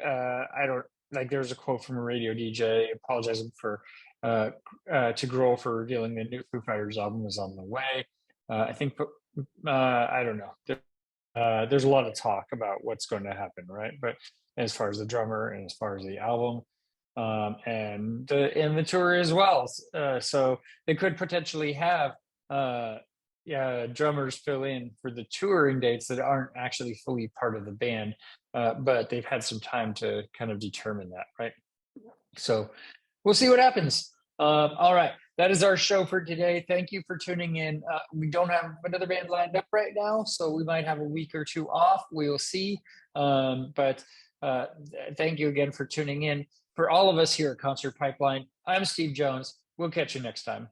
like, there's a quote from a radio DJ apologizing for to Grohl for revealing the new Foo Fighters album is on the way. I think, I don't know. There's a lot of talk about what's going to happen, right? But as far as the drummer and as far as the album, and the tour as well. So they could potentially have drummers fill in for the touring dates that aren't actually fully part of the band, but they've had some time to kind of determine that, right? So we'll see what happens. All right, that is our show for today. Thank you for tuning in. We don't have another band lined up right now, so we might have a week or two off. We will see. But thank you again for tuning in. For all of us here at Concert Pipeline, I'm Steve Jones. We'll catch you next time.